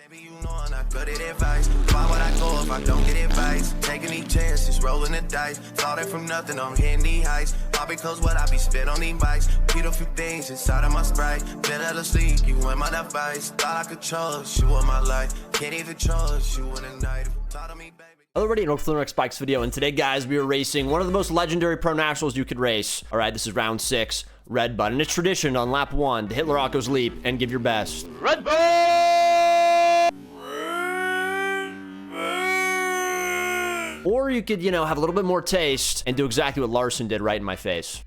Baby, you know I'm not good at advice. Why would I go if I don't get advice? Taking these chances, rolling the dice. Thought it from nothing, I'm hitting these heights. All because what I be spit on these bikes. Repeat a few things inside of my sprite. Been out of sleep, you in my device. Thought I could trust you in my life. Can't even trust you in the night. Thought of me, baby. Already an Oakland X Bikes video, and today, guys, we are racing one of the most legendary pro nationals you could race. All right, this is round 6, red button. It's tradition on lap 1 to hit Larocco's leap and give your best. Red button! Or you could, have a little bit more taste and do exactly what Larson did right in my face.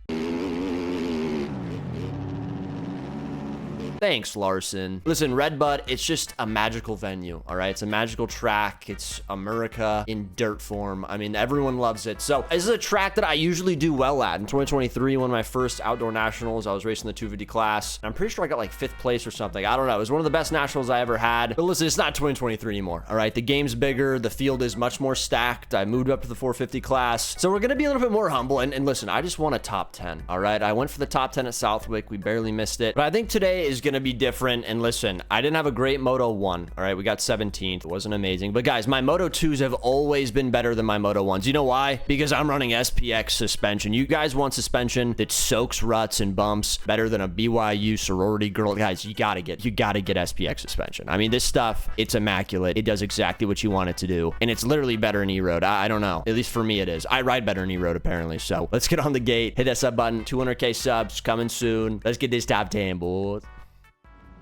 Thanks, Larson. Listen, Red Bud, it's just a magical venue, all right? It's a magical track. It's America in dirt form. I mean, everyone loves it. So this is a track that I usually do well at. In 2023, one of my first outdoor nationals, I was racing the 250 class. And I'm pretty sure I got like 5th place or something. I don't know. It was one of the best nationals I ever had. But listen, it's not 2023 anymore, all right? The game's bigger. The field is much more stacked. I moved up to the 450 class. So we're going to be a little bit more humble. And listen, I just want a top 10, all right? I went for the top 10 at Southwick. We barely missed it. But I think today is going to be different. And listen, I didn't have a great Moto 1. All right, we got 17th. It wasn't amazing. But guys, my Moto 2s have always been better than my Moto 1s. You know why? Because I'm running SPX suspension. You guys want suspension that soaks ruts and bumps better than a BYU sorority girl. Guys, you gotta get SPX suspension. I mean, this stuff, it's immaculate. It does exactly what you want it to do. And it's literally better in E-Road. I don't know. At least for me, it is. I ride better in E-Road, apparently. So let's get on the gate. Hit that sub button. 200K subs coming soon. Let's get this top 10, boys.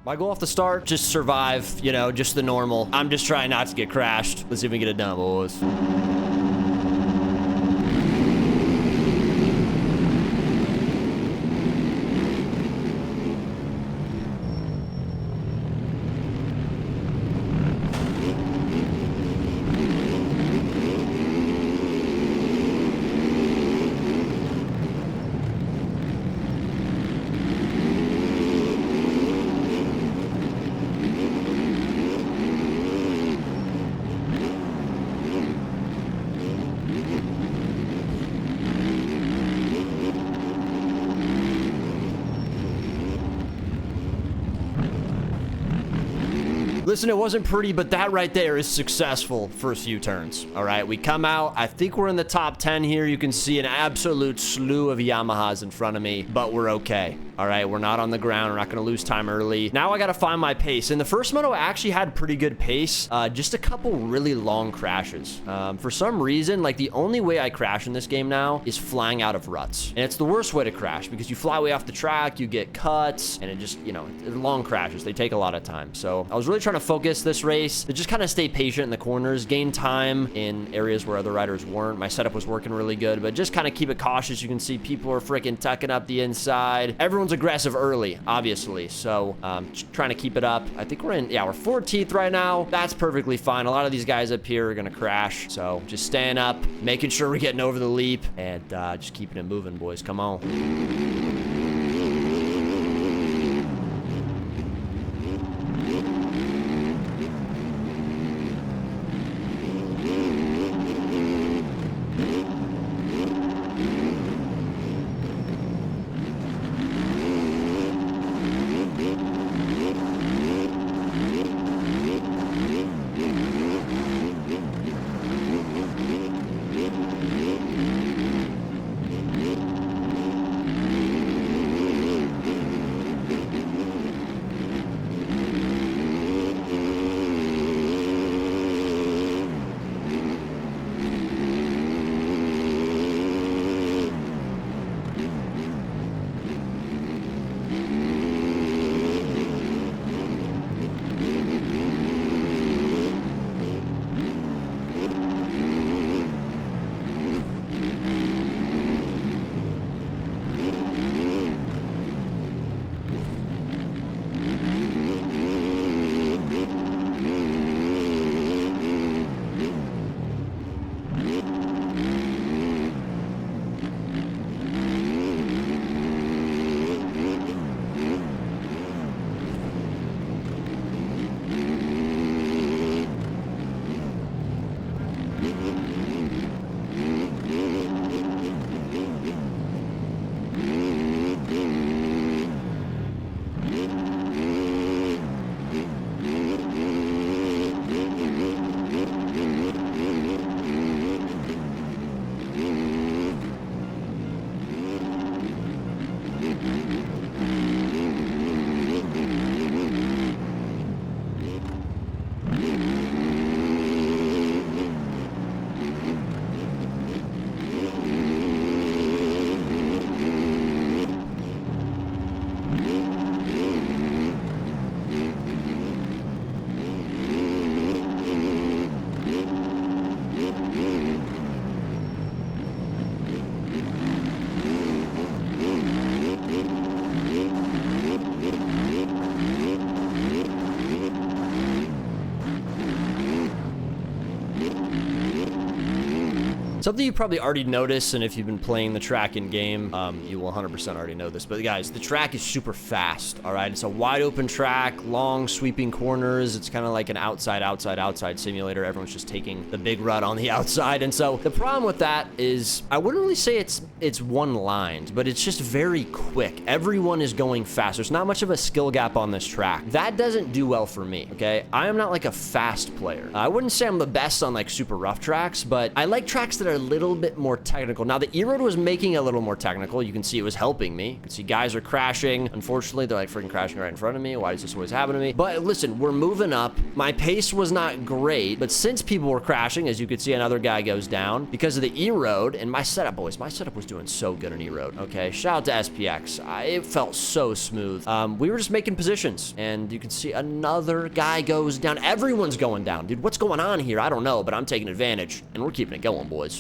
My goal off the start, just survive, just the normal. I'm just trying not to get crashed. Let's see if we can get it done, boys. Listen, it wasn't pretty, but that right there is successful for a few turns. All right, we come out. I think we're in the top 10 here. You can see an absolute slew of Yamahas in front of me, but we're okay. All right, we're not on the ground. We're not going to lose time early. Now I got to find my pace. In the first moto, I actually had pretty good pace. Just a couple really long crashes. For some reason, like the only way I crash in this game now is flying out of ruts. And it's the worst way to crash because you fly way off the track, you get cuts, and it just, long crashes. They take a lot of time. So I was really trying to focus this race to just kind of stay patient in the corners, gain time in areas where other riders weren't. My setup was working really good, but just kind of keep it cautious. You can see people are freaking tucking up the inside. Everyone's aggressive early, obviously. So trying to keep it up. I think we're 14th right now. That's perfectly fine. A lot of these guys up here are going to crash. So just staying up, making sure we're getting over the leap, and just keeping it moving, boys. Come on. Something you probably already noticed, and if you've been playing the track in game, you will 100% already know this. But guys, the track is super fast, all right? It's a wide open track, long sweeping corners. It's kind of like an outside simulator. Everyone's just taking the big rut on the outside. And so the problem with that is I wouldn't really say it's one lined, but it's just very quick. Everyone is going fast. There's not much of a skill gap on this track. That doesn't do well for me, okay? I am not like a fast player. I wouldn't say I'm the best on like super rough tracks, but I like tracks that are a little bit more technical. Now the E-Road was making it a little more technical. You can see it was helping me. You can see guys are crashing. Unfortunately, they're like freaking crashing right in front of me. Why does this always happen to me? But listen, we're moving up. My pace was not great, but since people were crashing, as you could see, another guy goes down because of the E-Road. And my setup, boys, my setup was doing so good on E-Road, okay? Shout out to SPX. It felt so smooth. We were just making positions, and you can see another guy goes down. Everyone's going down. Dude, what's going on here? I don't know, but I'm taking advantage, and we're keeping it going, boys.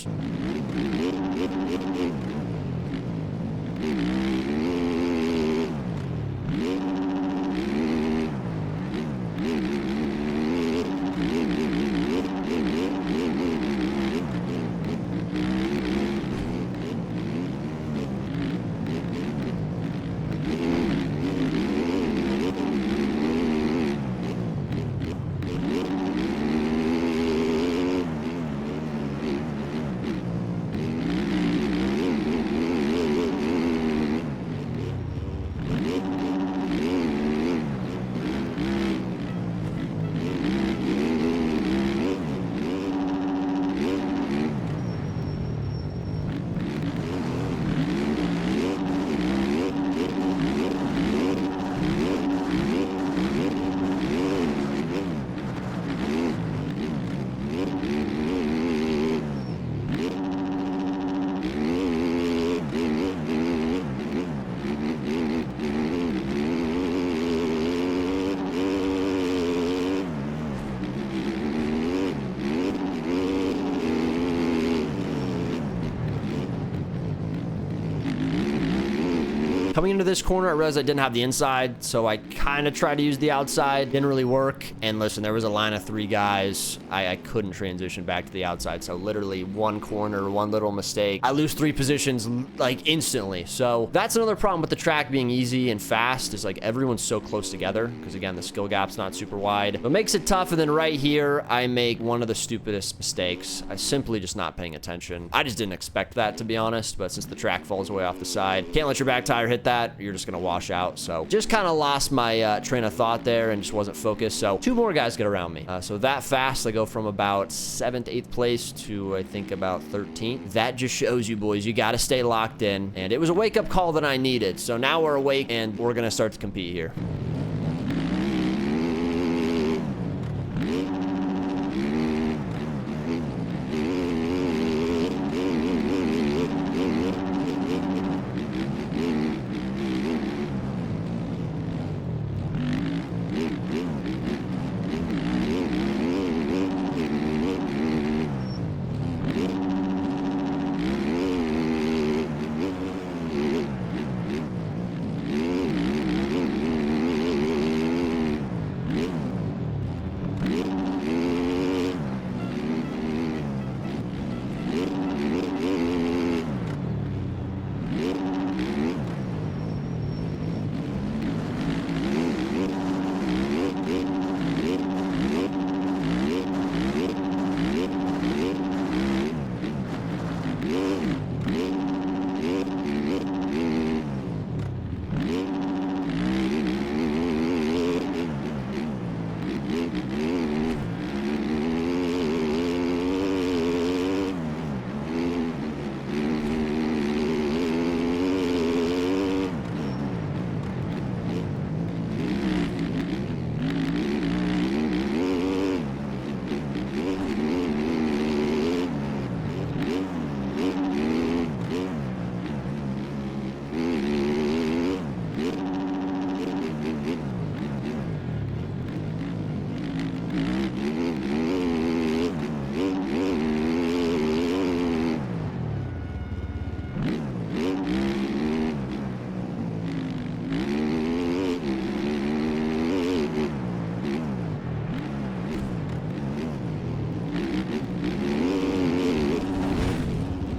Coming into this corner, I realized I didn't have the inside, so I kind of tried to use the outside. Didn't really work. And listen, there was a line of 3 guys. I couldn't transition back to the outside, so literally one corner, one little mistake, I lose 3 positions like instantly. So that's another problem with the track being easy and fast, is like everyone's so close together, because again, the skill gap's not super wide. What makes it tough, and then right here, I make one of the stupidest mistakes. I simply just not paying attention. I just didn't expect that, to be honest, but since the track falls away off the side, can't let your back tire hit that, you're just gonna wash out. So just kind of lost my train of thought there and just wasn't focused. So 2 more guys get around me. So that fast, I go from about 7th, 8th place to I think about 13th. That just shows you, boys, you got to stay locked in. And it was a wake-up call that I needed. So now we're awake and we're gonna start to compete here.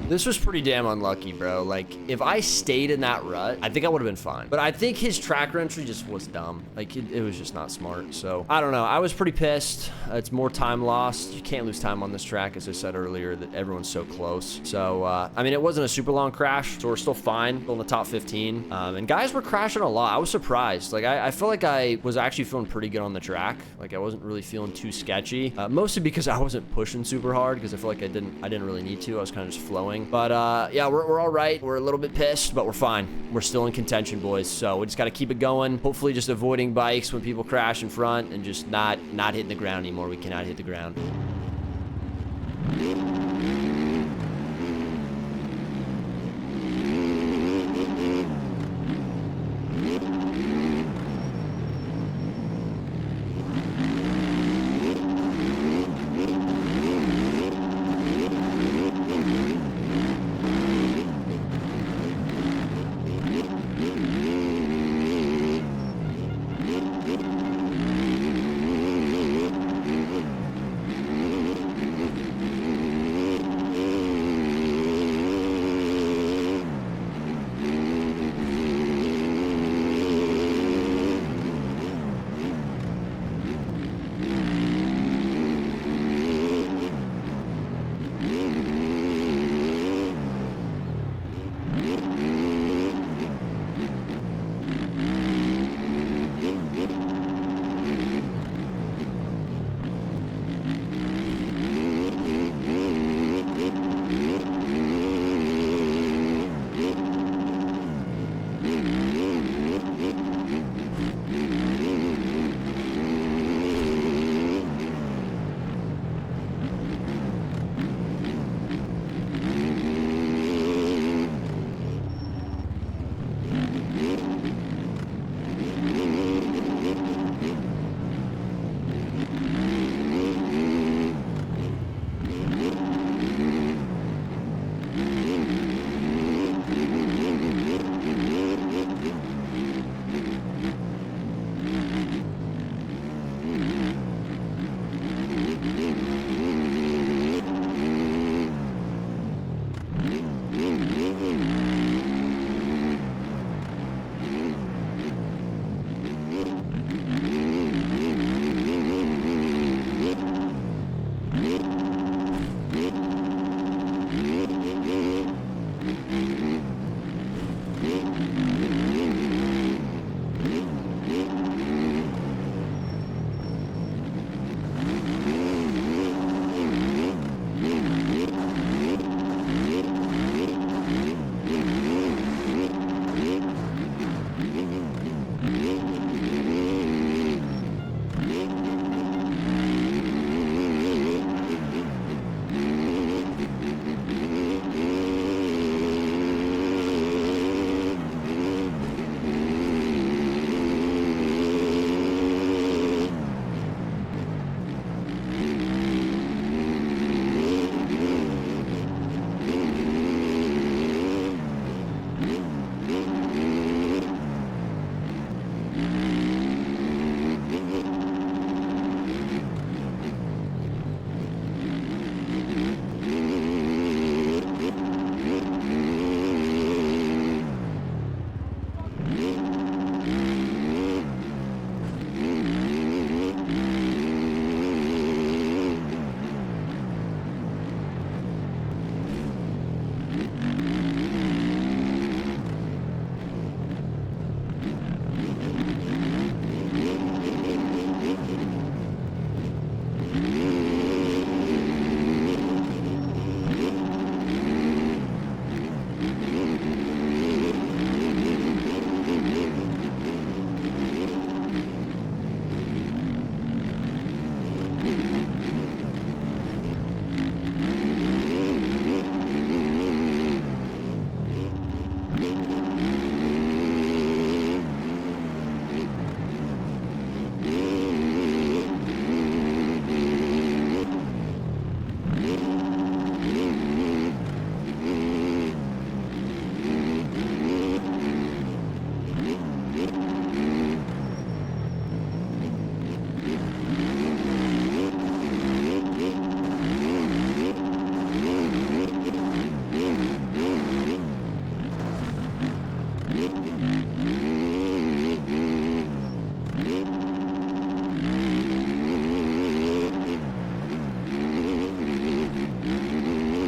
This was pretty damn unlucky, bro. Like, if I stayed in that rut, I think I would have been fine. But I think his tracker entry just was dumb. Like, it was just not smart. So, I don't know. I was pretty pissed. It's more time lost. You can't lose time on this track, as I said earlier, that everyone's so close. So, I mean, it wasn't a super long crash, so we're still fine. Still in the top 15. And guys were crashing a lot. I was surprised. Like, I feel like I was actually feeling pretty good on the track. Like, I wasn't really feeling too sketchy. Mostly because I wasn't pushing super hard, because I feel like I didn't really need to. I was kind of just flowing. But yeah, we're all right. We're a little bit pissed, but we're fine. We're still in contention, boys. So we just got to keep it going. Hopefully just avoiding bikes when people crash in front and just not hitting the ground anymore. We cannot hit the ground.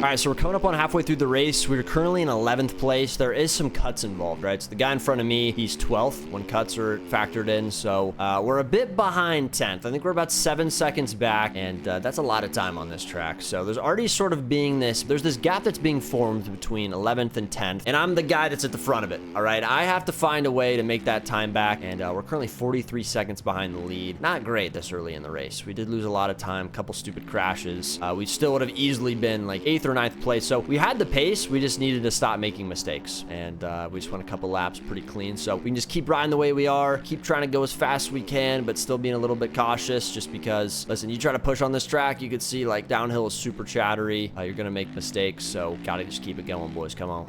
right, so we're coming up on halfway through the race. We're currently in 11th place. There is some cuts involved, right? So the guy in front of me, he's 12th when cuts are factored in. So we're a bit behind 10th. I think we're about 7 seconds back, and that's a lot of time on this track. So there's already sort of being there's this gap that's being formed between 11th and 10th, and I'm the guy that's at the front of it, all right? I have to find a way to make that time back, and we're currently 43 seconds behind the lead. Not great this early in the race. We did lose a lot of time, couple stupid crashes. We still would have easily been like 8th or 9th place. So we had the pace, we just needed to stop making mistakes, and we just went a couple laps pretty clean. So we can just keep riding the way we are, keep trying to go as fast as we can, but still being a little bit cautious, just because, listen, you try to push on this track, you could see like downhill is super chattery. You're gonna make mistakes, so gotta just keep it going, boys. Come on.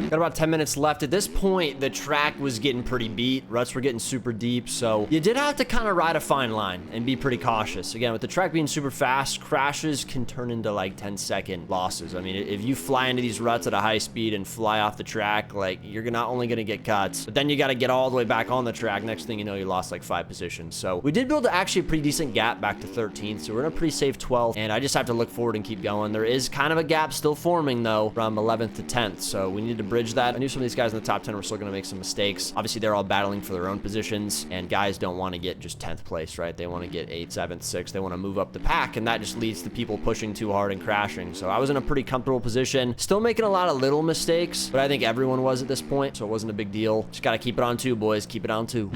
Got about 10 minutes left. At this point, the track was getting pretty beat. Ruts were getting super deep, so you did have to kind of ride a fine line and be pretty cautious. Again, with the track being super fast, crashes can turn into like 10-second losses. I mean, if you fly into these ruts at a high speed and fly off the track, like, you're not only gonna get cuts, but then you gotta get all the way back on the track. Next thing you know, you lost like 5 positions. So we did build actually a pretty decent gap back to 13th, so we're in a pretty safe 12th, and I just have to look forward and keep going. There is kind of a gap still forming, though, from 11th to 10th, so we need to bridge bridge that. I knew some of these guys in the top 10 were still going to make some mistakes. Obviously, they're all battling for their own positions, and guys don't want to get just 10th place, right? They want to get 8th, 7th, 6th. They want to move up the pack, and that just leads to people pushing too hard and crashing. So I was in a pretty comfortable position. Still making a lot of little mistakes, but I think everyone was at this point, so it wasn't a big deal. Just got to keep it on 2, boys. Keep it on 2.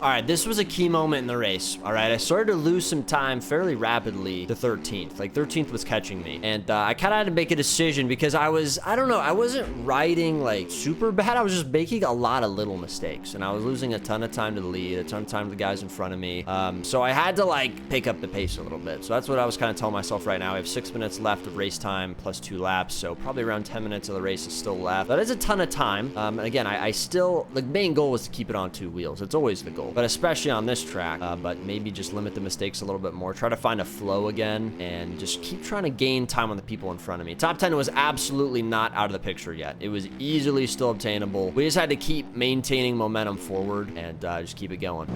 All right, this was a key moment in the race. All right, I started to lose some time fairly rapidly to 13th. Like 13th was catching me, and I kind of had to make a decision because I don't know, I wasn't riding like super bad. I was just making a lot of little mistakes, and I was losing a ton of time to the lead, a ton of time to the guys in front of me. So I had to like pick up the pace a little bit. So that's what I was kind of telling myself right now. I have 6 minutes left of race time plus 2 laps, so probably around 10 minutes of the race is still left. That is a ton of time. And again, I still, the main goal was to keep it on 2 wheels. It's always the goal, but especially on this track, but maybe just limit the mistakes a little bit more, try to find a flow again, and just keep trying to gain time on the people in front of me. Top 10 was absolutely not out of the picture yet. It was easily still obtainable. We just had to keep maintaining momentum forward and just keep it going.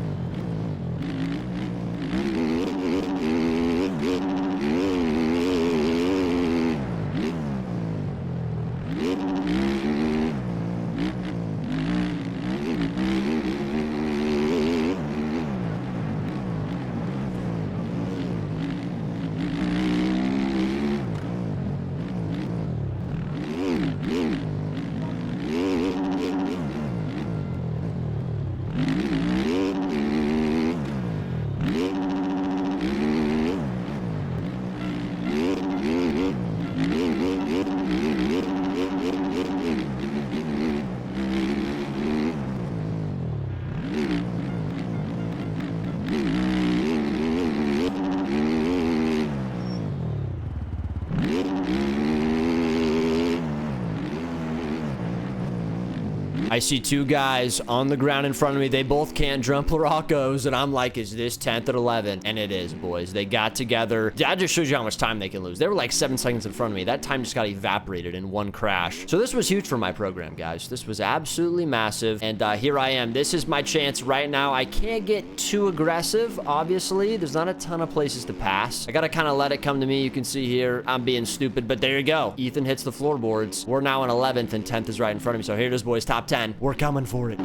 I see 2 guys on the ground in front of me. They both can't jump Larocos, and I'm like, is this 10th or 11th? And it is, boys. They got together. That just shows you how much time they can lose. They were like 7 seconds in front of me. That time just got evaporated in one crash. So this was huge for my program, guys. This was absolutely massive, and here I am. This is my chance right now. I can't get too aggressive, obviously. There's not a ton of places to pass. I gotta kind of let it come to me. You can see here, I'm being stupid, but there you go. Ethan hits the floorboards. We're now in 11th, and 10th is right in front of me. So here it is, boys. Top 10. We're coming for it.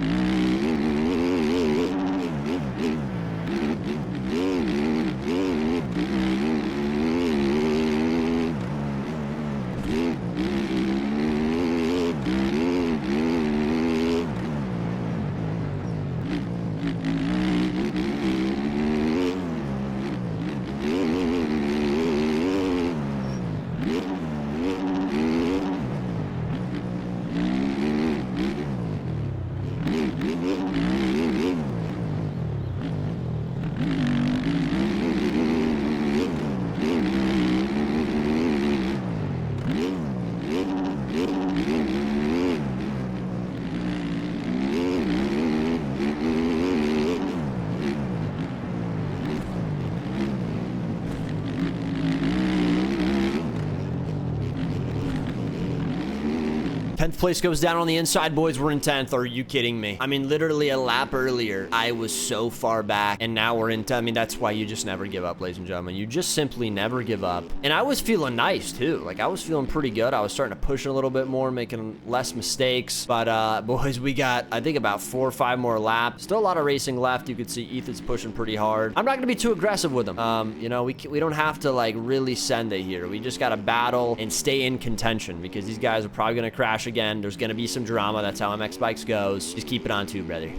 10th place goes down on the inside, boys. We're in 10th. Are you kidding me? I mean, literally a lap earlier, I was so far back, and now we're in 10th. I mean, that's why you just never give up, ladies and gentlemen. You just simply never give up. And I was feeling nice, too. Like, I was feeling pretty good. I was starting to push a little bit more, making less mistakes. But, boys, we got, I think, about 4 or 5 more laps. Still a lot of racing left. You could see Ethan's pushing pretty hard. I'm not going to be too aggressive with him. You know, we don't have to, like, really send it here. We just got to battle and stay in contention because these guys are probably going to crash again. There's going to be some drama. That's how MX Bikes goes. Just keep it on too, brother.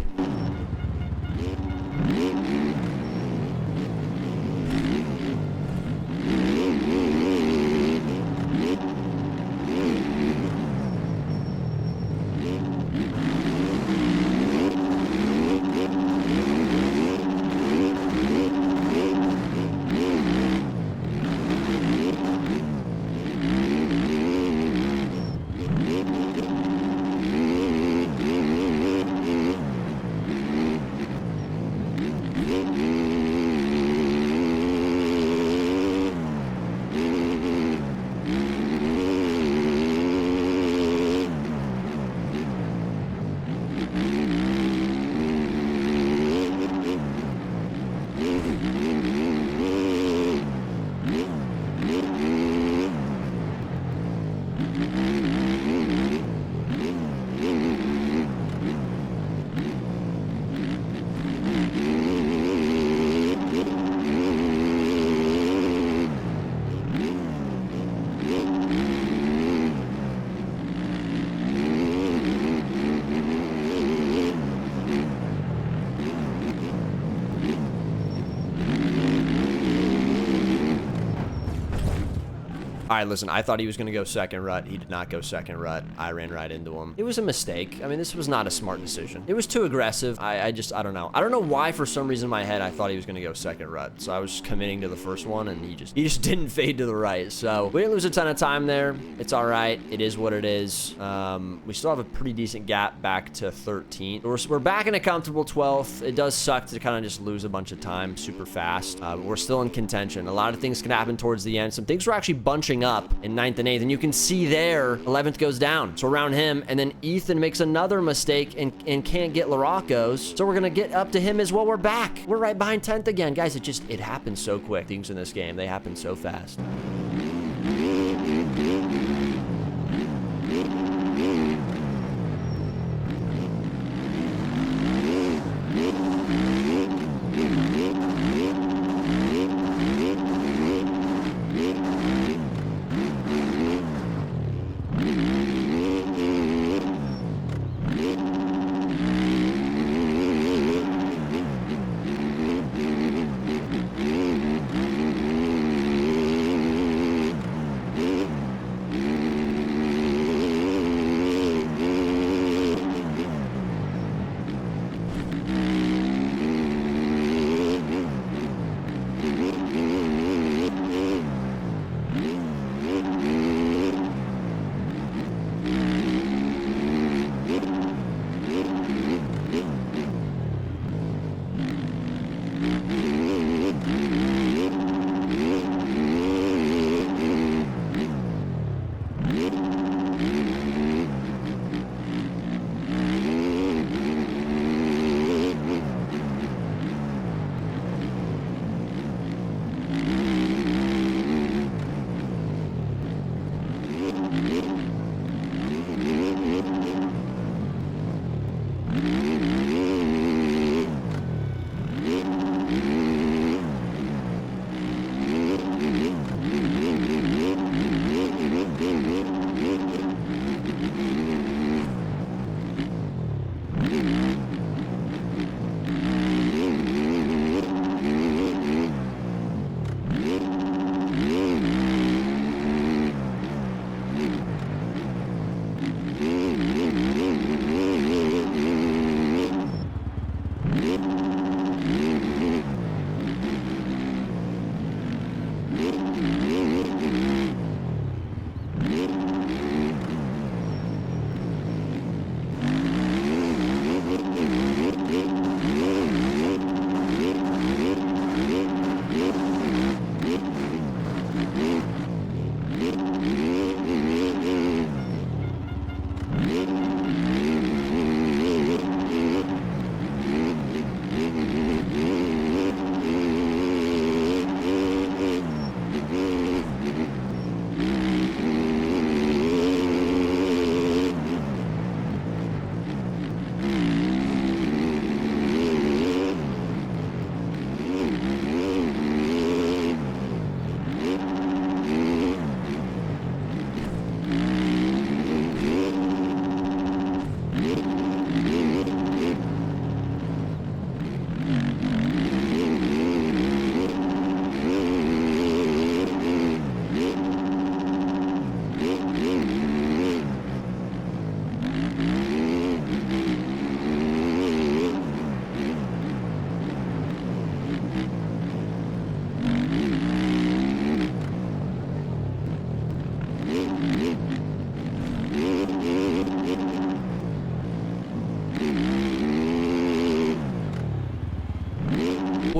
All right, listen, I thought he was going to go second rut. He did not go second rut. I ran right into him. It was a mistake. I mean, this was not a smart decision. It was too aggressive. I don't know. I don't know why, for some reason in my head, I thought he was going to go second rut. So I was committing to the first one, and he just didn't fade to the right. So we didn't lose a ton of time there. It's all right. It is what it is. We still have a pretty decent gap back to 13th. We're back in a comfortable 12th. It does suck to kind of just lose a bunch of time super fast. But we're still in contention. A lot of things can happen towards the end. Some things were actually bunching up in 9th and 8th, and you can see there 11th goes down, so around him, and then Ethan makes another mistake and can't get Larocco's, so we're gonna get up to him as well. We're back, we're right behind 10th again, guys. It happens so quick. Things in this game, they happen so fast.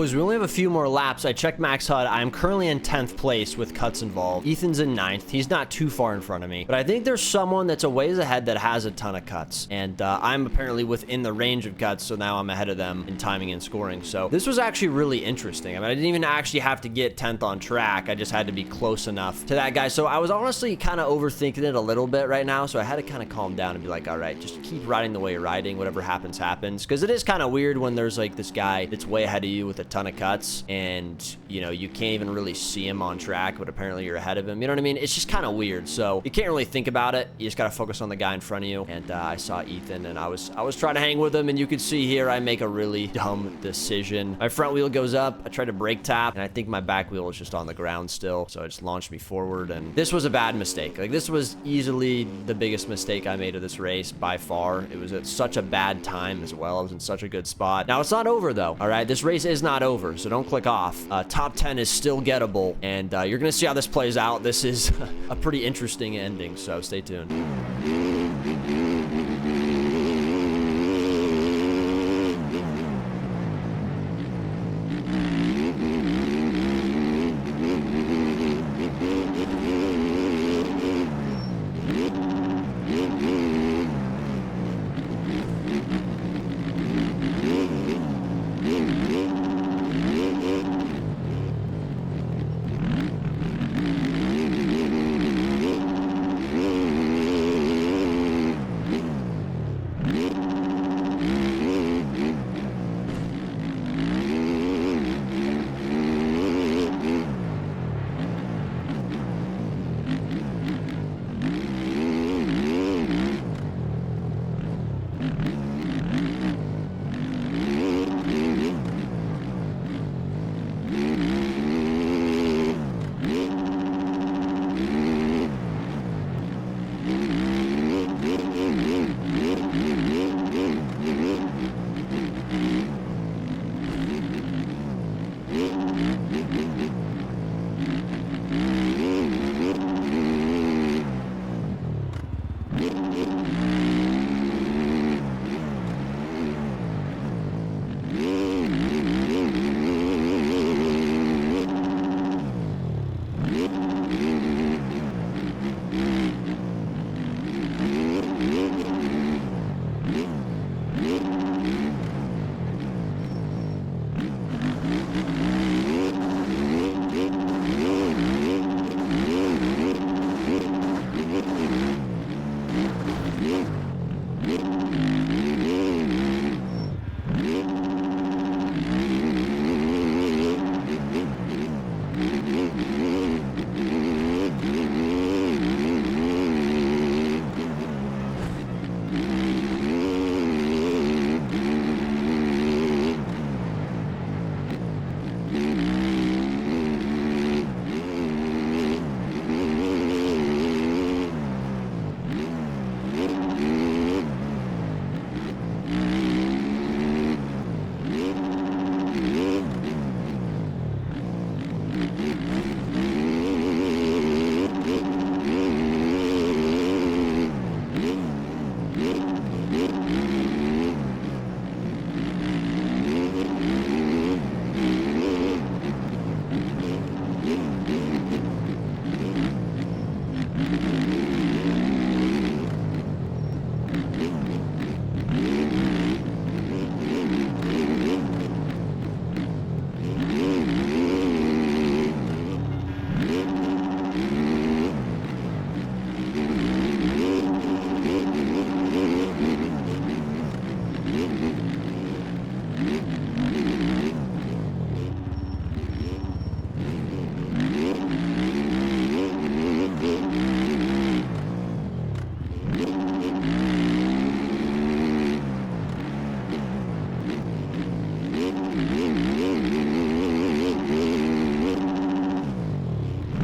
boys, we only have a few more laps. I checked Max HUD. I'm currently in 10th place with cuts involved. Ethan's in 9th. He's not too far in front of me, but I think there's someone that's a ways ahead that has a ton of cuts, and I'm apparently within the range of cuts, so now I'm ahead of them in timing and scoring. So this was actually really interesting. I mean, I didn't even actually have to get 10th on track. I just had to be close enough to that guy. So I was honestly kind of overthinking it a little bit right now, so I had to kind of calm down and be like, all right, just keep riding the way you're riding. Whatever happens, happens. Because it is kind of weird when there's like this guy that's way ahead of you with a ton of cuts, and you know, you can't even really see him on track, but apparently you're ahead of him. You know what I mean? It's just kind of weird. So you can't really think about it. You just got to focus on the guy in front of you. And I saw Ethan, and I was trying to hang with him, and you can see here I make a really dumb decision. My front wheel goes up. I try to brake tap, and I think my back wheel is just on the ground still, so it just launched me forward, and this was a bad mistake. Like, this was easily the biggest mistake I made of this race by far. It was at such a bad time as well. I was in such a good spot. Now, it's not over, though, all right? This race is not over, so don't click off. Top 10 is still gettable, and you're gonna see how this plays out. This is a pretty interesting ending, so stay tuned.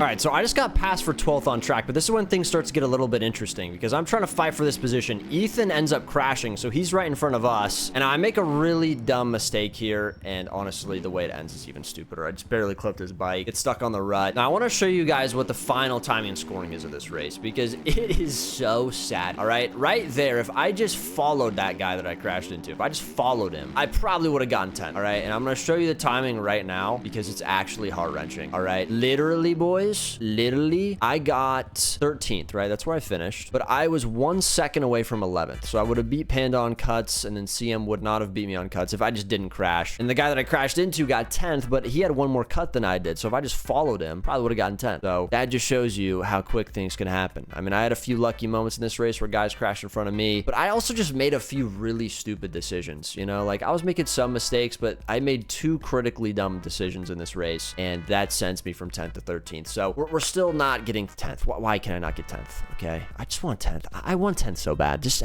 right, so I just got passed for 12th on track, but this is when things start to get a little bit interesting because I'm trying to fight for this position. Ethan ends up crashing, so he's right in front of us, and I make a really dumb mistake here, and honestly, the way it ends is even stupider. I just barely clipped his bike. It's stuck on the rut. Now, I want to show you guys what the final timing and scoring is of this race because it is so sad, all right? Right there, if I just followed that guy that I crashed into, if I just followed him, I probably would have gotten 10th, all right? And I'm going to show you the timing right now because it's actually heart-wrenching, all right? Literally, boys, literally, I got 13th, right? That's where I finished, but I was 1 second away from 11th, so I would have beat Panda on cuts, and then CM would not have beat me on cuts if I just didn't crash. And the guy that I crashed into got 10th, but he had one more cut than I did, so if I just followed him, probably would have gotten 10th. So that just shows you how quick things can happen. I mean, I had a few lucky moments in this race where guys crashed in front of me, but I also just made a few really stupid decisions, you know? Like, I was making some mistakes, but I made 2 critically dumb decisions in this race, and that sends me from 10th to 13th. So we're still not getting 10th. Why can I not get 10th? Okay, I just want 10th. I want 10th so bad. Just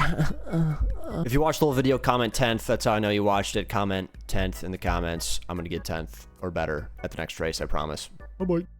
if you watched the whole video, comment 10th. That's how I know you watched it. Comment 10th in the comments. I'm gonna get 10th or better at the next race, I promise. Bye-bye.